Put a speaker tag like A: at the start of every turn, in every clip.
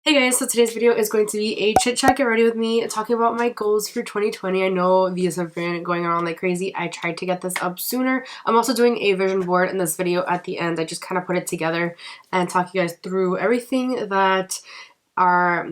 A: Hey guys, so today's video is going to be a chit chat get ready with me talking about my goals for 2020. I know these have been going on like crazy. I tried to get this up sooner. I'm also doing a vision board in this video at the end. I just kind of put it together and talk you guys through everything that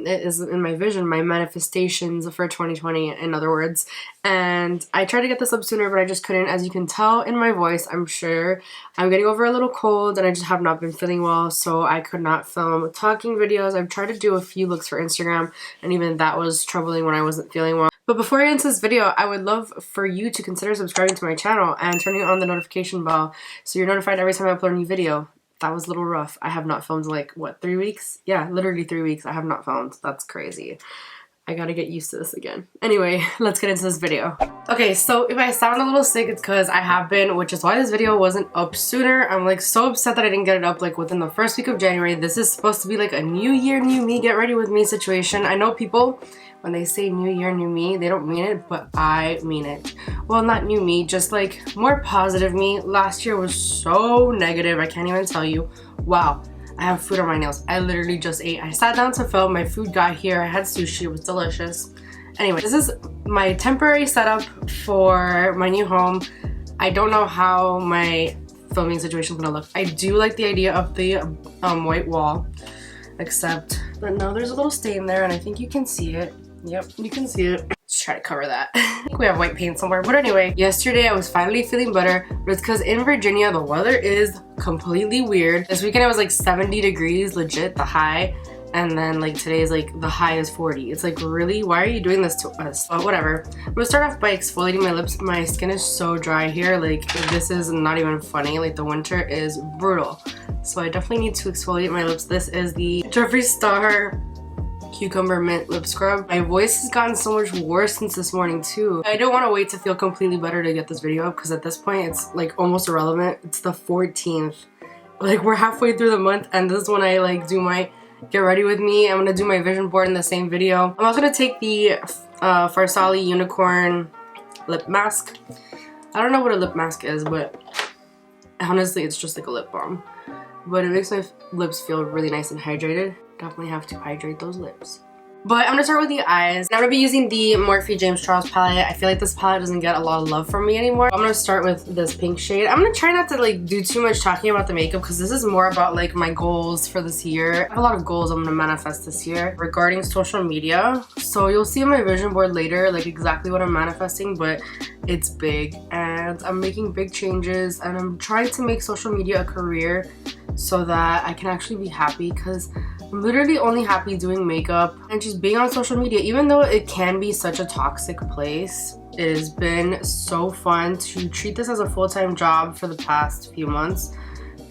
A: is in my vision, my manifestations for 2020 in other words. And I tried to get this up sooner, but I just couldn't. As you can tell in my voice, I'm sure I'm getting over a little cold and I just have not been feeling well, so I could not film talking videos. I've tried to do a few looks for Instagram, and even that was troubling when I wasn't feeling well. But before I get into this video, I would love for you to consider subscribing to my channel and turning on the notification bell so you're notified every time I upload a new video. That was a little rough. I have not filmed in like, what, 3 weeks? Yeah, literally 3 weeks. I have not filmed. That's crazy. I gotta get used to this again. Anyway, let's get into this video. Okay, so if I sound a little sick, it's because I have been, which is why this video wasn't up sooner. I'm like so upset that I didn't get it up like within the first week of January. This is supposed to be like a new year, new me, get ready with me situation. I know people, when they say new year, new me, they don't mean it, but I mean it. Well, not new me, just like more positive me. Last year was so negative, I can't even tell you. Wow. I have food on my nails. I literally just ate. I sat down to film. My food got here. I had sushi. It was delicious. Anyway, this is my temporary setup for my new home. I don't know how my filming situation is gonna look. I do like the idea of the white wall, except that now there's a little stain there and I think you can see it. Yep, you can see it. Let's try to cover that. I think we have white paint somewhere. But anyway, yesterday I was finally feeling better, but it's because in Virginia the weather is completely weird. This weekend it was like 70 degrees, legit, the high. And then like today is like the high is 40. It's like, really? Why are you doing this to us? But whatever. I'm gonna start off by exfoliating my lips. My skin is so dry here. Like, this is not even funny. Like, the winter is brutal. So I definitely need to exfoliate my lips. This is the Jeffree Star Cucumber Mint Lip Scrub. My voice has gotten so much worse since this morning too. I don't want to wait to feel completely better to get this video up because at this point it's like almost irrelevant. It's the 14th. Like, we're halfway through the month and this is when I like do my get ready with me. I'm gonna do my vision board in the same video. I'm also gonna take the Freestyle Unicorn lip mask. I don't know what a lip mask is, but honestly it's just like a lip balm. But it makes my lips feel really nice and hydrated. Definitely have to hydrate those lips. But I'm gonna start with the eyes. I'm gonna be using the Morphe James Charles palette. I feel like this palette doesn't get a lot of love from me anymore. I'm gonna start with this pink shade. I'm gonna try not to like do too much talking about the makeup because this is more about like my goals for this year. I have a lot of goals I'm gonna manifest this year regarding social media. So you'll see in my vision board later like exactly what I'm manifesting, but it's big and I'm making big changes and I'm trying to make social media a career so that I can actually be happy because I'm literally only happy doing makeup and just being on social media. Even though it can be such a toxic place, it has been so fun to treat this as a full-time job for the past few months.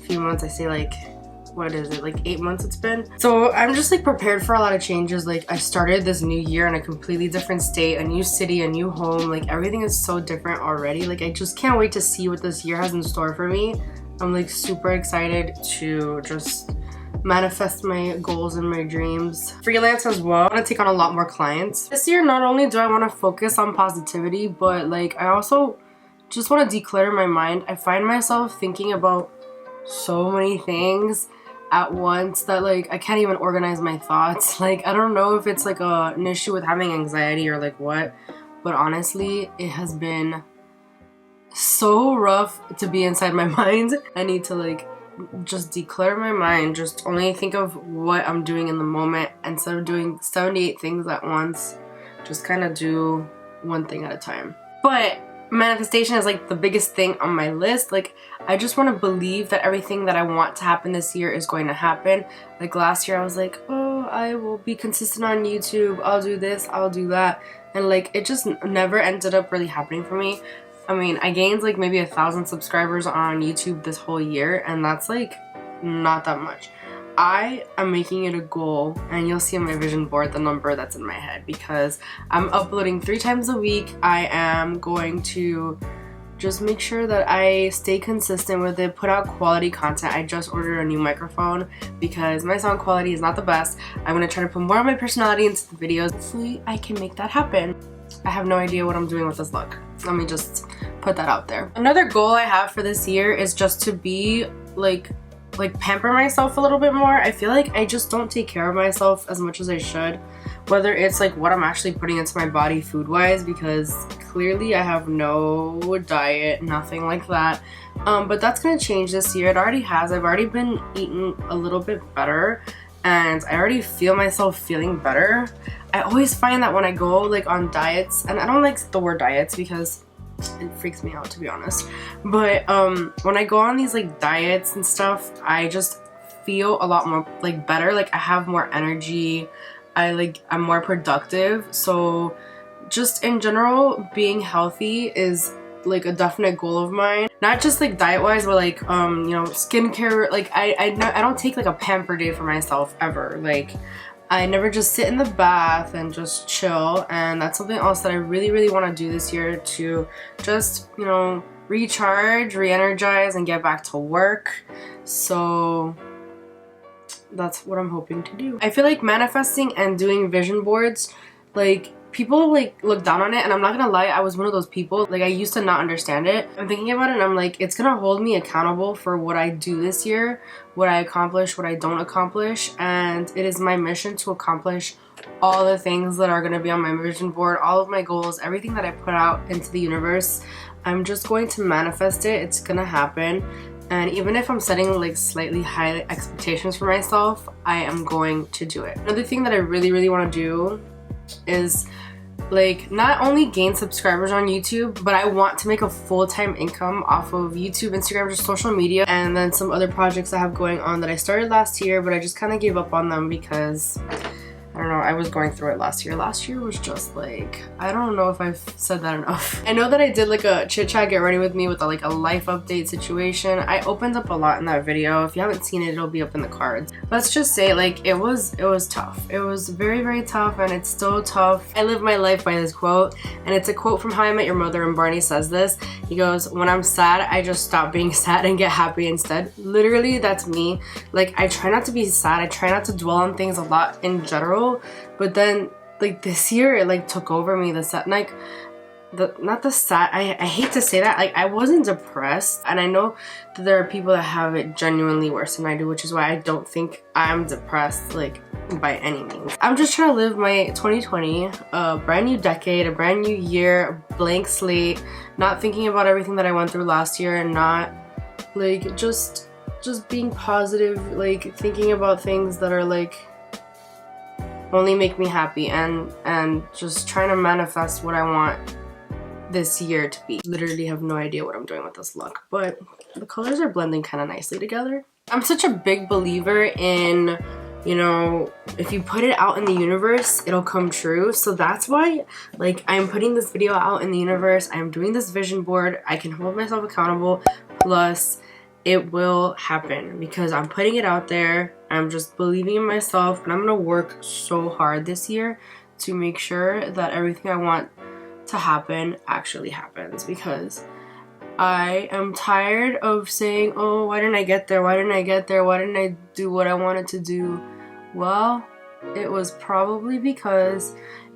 A: I say like, what is it, like 8 months it's been? So I'm just like prepared for a lot of changes. Like, I started this new year in a completely different state, a new city, a new home. Like, everything is so different already. Like, I just can't wait to see what this year has in store for me. I'm like super excited to just manifest my goals and my dreams. Freelance as well. I want to take on a lot more clients. This year, not only do I want to focus on positivity, but like I also just want to declutter my mind. I find myself thinking about so many things at once that like I can't even organize my thoughts. Like, I don't know if it's like an issue with having anxiety or like what, but honestly, it has been so rough to be inside my mind. I need to like just declare my mind, just only think of what I'm doing in the moment instead of doing 78 things at once. Just kind of do one thing at a time. But manifestation is like the biggest thing on my list. Like, I just want to believe that everything that I want to happen this year is going to happen. Like, last year I was like, oh, I will be consistent on YouTube, I'll do this, I'll do that, and like it just never ended up really happening for me. I mean, I gained like maybe 1,000 subscribers on YouTube this whole year, and that's like not that much. I am making it a goal, and you'll see on my vision board the number that's in my head because I'm uploading 3 times a week. I am going to just make sure that I stay consistent with it, put out quality content. I just ordered a new microphone because my sound quality is not the best. I'm going to try to put more of my personality into the videos. Hopefully I can make that happen. I have no idea what I'm doing with this look. Let me just put that out there. Another goal I have for this year is just to be like like pamper myself a little bit more. I feel like I just don't take care of myself as much as I should, whether it's like what I'm actually putting into my body food wise, because clearly I have no diet, nothing like that. But that's gonna change this year. It already has. I've already been eating a little bit better and I already feel myself feeling better. I always find that when I go like on diets, and I don't like the word diets because it freaks me out, to be honest, but when I go on these like diets and stuff, I just feel a lot more like better. Like I have more energy, I'm more productive. So just in general, being healthy is like a definite goal of mine, not just like diet wise, but like you know, skincare. Like I don't take like a pamper day for myself ever. Like I never just sit in the bath and just chill, and that's something else that I really want to do this year, to just, you know, recharge, re-energize, and get back to work. So that's what I'm hoping to do. I feel like manifesting and doing vision boards, like people like look down on it, and I'm not gonna lie, I was one of those people. Like I used to not understand it. I'm thinking about it and I'm like, it's gonna hold me accountable for what I do this year, what I accomplish, what I don't accomplish, and it is my mission to accomplish all the things that are gonna be on my vision board, all of my goals, everything that I put out into the universe. I'm just going to manifest it. It's gonna happen. And even if I'm setting like slightly high expectations for myself, I am going to do it. Another thing that I really want to do is like not only gain subscribers on YouTube, but I want to make a full-time income off of YouTube, Instagram, just social media, and then some other projects I have going on that I started last year, but I just kind of gave up on them because I don't know, I was going through it last year. Last year was just like, I don't know if I've said that enough. I know that I did like a chit chat get ready with me with like a life update situation. I opened up a lot in that video. If you haven't seen it, it'll be up in the cards. Let's just say like it was tough. It was very tough, and it's still tough. I live my life by this quote, and it's a quote from How I Met Your Mother, and Barney says this. He goes, "When I'm sad, I just stop being sad and get happy instead." Literally, that's me. Like I try not to be sad. I try not to dwell on things a lot in general. But then like this year it like took over me. The sad, like not the sad, I hate to say that, like I wasn't depressed, and I know that there are people that have it genuinely worse than I do, which is why I don't think I'm depressed like by any means. I'm just trying to live my 2020, a brand new decade, a brand new year, a blank slate, not thinking about everything that I went through last year, and not like just being positive, like thinking about things that are like only make me happy, and just trying to manifest what I want this year to be. Literally have no idea what I'm doing with this look, but the colors are blending kind of nicely together. I'm such a big believer in, you know, if you put it out in the universe, it'll come true. So that's why like I'm putting this video out in the universe. I'm doing this vision board. I can hold myself accountable, plus it will happen because I'm putting it out there. I'm just believing in myself, and I'm gonna work so hard this year to make sure that everything I want to happen actually happens, because I am tired of saying, oh, why didn't I get there? Why didn't I get there? Why didn't I do what I wanted to do? Well, it was probably because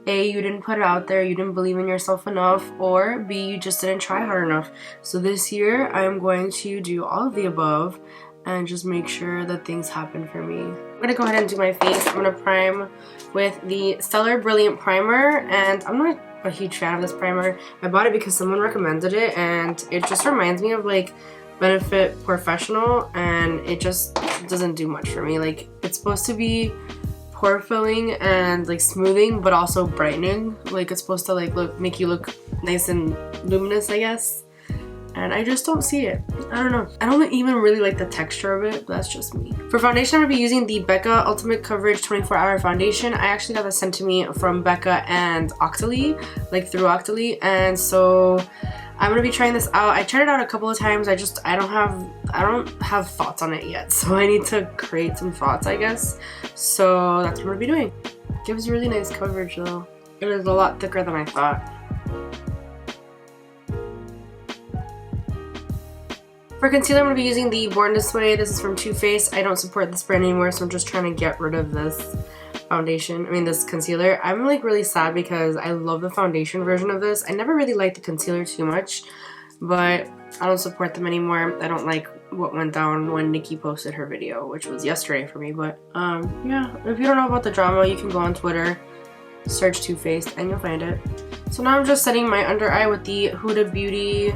A: A, you didn't put it out there, you didn't believe in yourself enough, or B, you just didn't try hard enough. So this year, I am going to do all of the above and just make sure that things happen for me. I'm gonna go ahead and do my face. I'm gonna prime with the Stellar Brilliant Primer, and I'm not a huge fan of this primer. I bought it because someone recommended it, and it just reminds me of like Benefit Professional, and it just doesn't do much for me. Like it's supposed to be pore filling and like smoothing, but also brightening. Like it's supposed to like make you look nice and luminous, I guess. And I just don't see it. I don't know. I don't even really like the texture of it, but that's just me. For foundation, I'm gonna be using the Becca Ultimate Coverage 24-Hour Foundation. I actually got that sent to me from Becca and Octoly, like through Octoly, and so I'm gonna be trying this out. I tried it out a couple of times. I don't have thoughts on it yet, so I need to create some thoughts, I guess. So that's what I'm gonna be doing. It gives really nice coverage though. It is a lot thicker than I thought. For concealer, I'm going to be using the Born This Way. This is from Too Faced. I don't support this brand anymore, so I'm just trying to get rid of this foundation. I mean, this concealer. I'm like really sad because I love the foundation version of this. I never really liked the concealer too much, but I don't support them anymore. I don't like what went down when Nikki posted her video, which was yesterday for me. But yeah, if you don't know about the drama, you can go on Twitter, search Too Faced, and you'll find it. So now I'm just setting my under eye with the Huda Beauty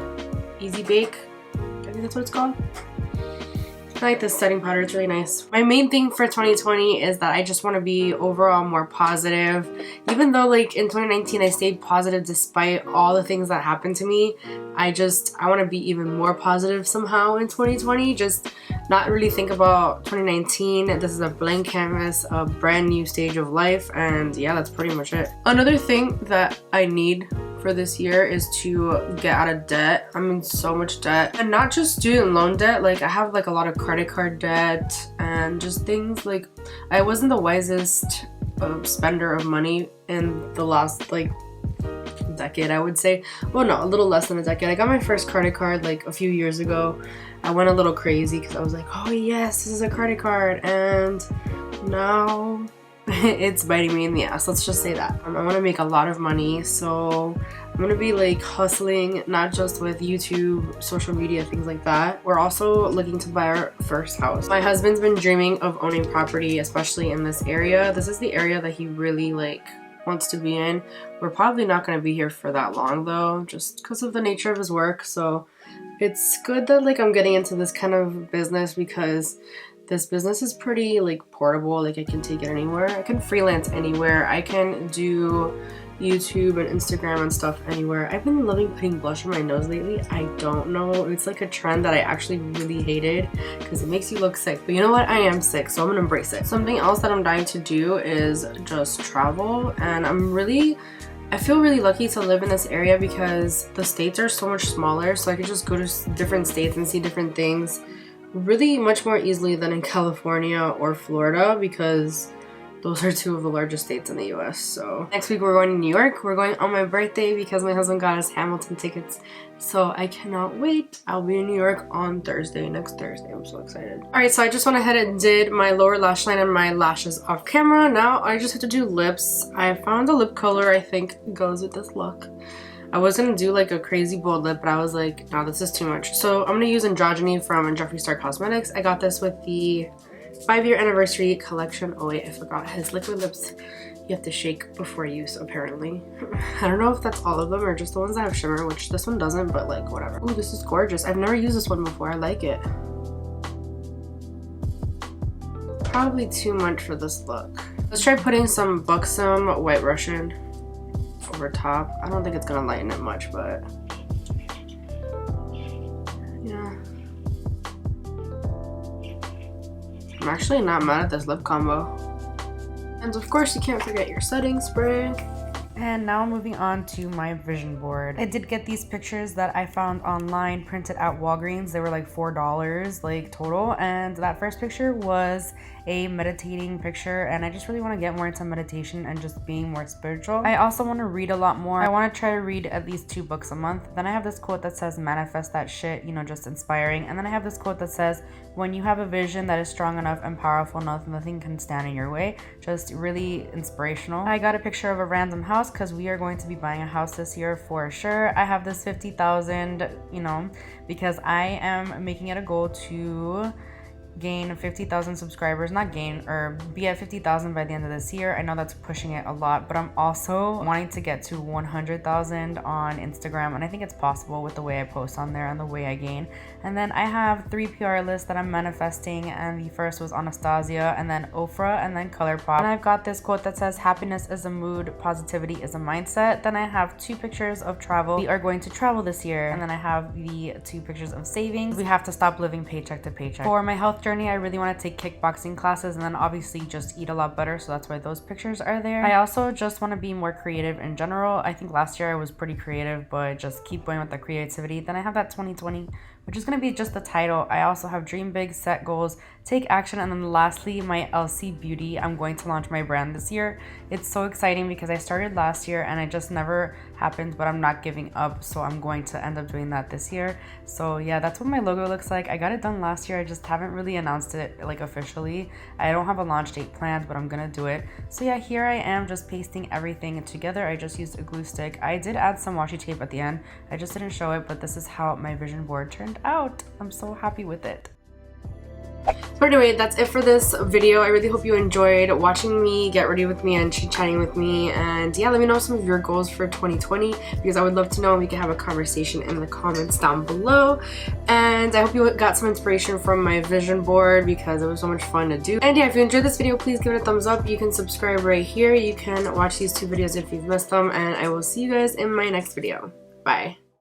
A: Easy Bake. I think that's what it's called. I like this setting powder, it's really nice. My main thing for 2020 is that I just want to be overall more positive. Even though like in 2019 I stayed positive despite all the things that happened to me, I want to be even more positive somehow in 2020. Just not really think about 2019. This is a blank canvas, a brand new stage of life, and yeah, that's pretty much it. Another thing that I need for this year is to get out of debt. I'm in so much debt, and not just student loan debt. Like I have like a lot of credit card debt and just things like I wasn't the wisest spender of money in the last like decade, I would say. Well, no, a little less than a decade. I got my first credit card like a few years ago. I went a little crazy because I was like, oh yes, this is a credit card, and now it's biting me in the ass. Let's just say that. I want to make a lot of money, so I'm going to be like hustling, not just with YouTube, social media, things like that. We're also looking to buy our first house. My husband's been dreaming of owning property, especially in this area. This is the area that he really like wants to be in. We're probably not going to be here for that long though, just because of the nature of his work. So it's good that like I'm getting into this kind of business because this business is pretty like portable. Like I can take it anywhere. I can freelance anywhere. I can do YouTube and Instagram and stuff anywhere. I've been loving putting blush on my nose lately. I don't know. It's like a trend that I actually really hated because it makes you look sick. But you know what? I am sick, so I'm gonna embrace it. Something else that I'm dying to do is just travel, and I feel really lucky to live in this area because the states are so much smaller, so I could just go to different states and see different things really much more easily than in California or Florida, because those are two of the largest states in the US. So next week we're going to New York. We're going on my birthday because my husband got us Hamilton tickets. So I cannot wait. I'll be in New York on Thursday, next Thursday. I'm so excited. Alright, so I just went ahead and did my lower lash line and my lashes off camera. Now I just have to do lips. I found a lip color I think goes with this look. I was gonna do like a crazy bold lip, but I was like, no, this is too much. So I'm gonna use Androgyny from Jeffree Star Cosmetics. I got this with the 5-year anniversary collection. Oh wait, I forgot. His liquid lips, you have to shake before use, apparently. I don't know if that's all of them or just the ones that have shimmer, which this one doesn't, but like whatever. Oh, this is gorgeous. I've never used this one before. I like it. Probably too much for this look. Let's try putting some Buxom White Russian over top. I don't think it's gonna lighten it much, but yeah. I'm actually not mad at this lip combo. And of course you can't forget your setting spray. And now moving on to my vision board. I did get these pictures that I found online printed at Walgreens. They were like $4 like total, and that first picture was a meditating picture, and I just really want to get more into meditation and just being more spiritual. I also want to read a lot more. I want to try to read at least 2 books a month. Then I have this quote that says manifest that shit, you know, just inspiring. And then I have this quote that says when you have a vision that is strong enough and powerful enough, nothing can stand in your way. Just really inspirational. I got a picture of a random house because we are going to be buying a house this year for sure. I have this 50,000, you know, because I am making it a goal to gain 50,000 subscribers, not gain, or be at 50,000 by the end of this year. I know that's pushing it a lot, but I'm also wanting to get to 100,000 on Instagram, and I think it's possible with the way I post on there and the way I gain. And then I have 3 PR lists that I'm manifesting, and the first was Anastasia, and then Ofra, and then ColourPop. And I've got this quote that says happiness is a mood, positivity is a mindset. Then I have 2 pictures of travel. We are going to travel this year. And then I have the 2 pictures of savings. We have to stop living paycheck to paycheck. For my health journey, I really want to take kickboxing classes, and then obviously just eat a lot better, so that's why those pictures are there. I also just want to be more creative in general. I think last year I was pretty creative, but just keep going with the creativity. Then I have that 2020, which is going to be just the title. I also have dream big, set goals, take action. And then lastly, my LC Beauty. I'm going to launch my brand this year. It's so exciting because I started last year and it just never happened, but I'm not giving up, so I'm going to end up doing that this year. So yeah, that's what my logo looks like. I got it done last year. I just haven't really announced it like officially. I don't have a launch date planned, but I'm gonna do it. So yeah, here I am just pasting everything together. I just used a glue stick. I did add some washi tape at the end. I just didn't show it, but this is how my vision board turned out. I'm so happy with it. So anyway, that's it for this video. I really hope you enjoyed watching me get ready with me and chit-chatting with me. And yeah, let me know some of your goals for 2020 because I would love to know, and we can have a conversation in the comments down below. And I hope you got some inspiration from my vision board because it was so much fun to do. And yeah, if you enjoyed this video, please give it a thumbs up. You can subscribe right here. You can watch these 2 videos if you've missed them. And I will see you guys in my next video. Bye.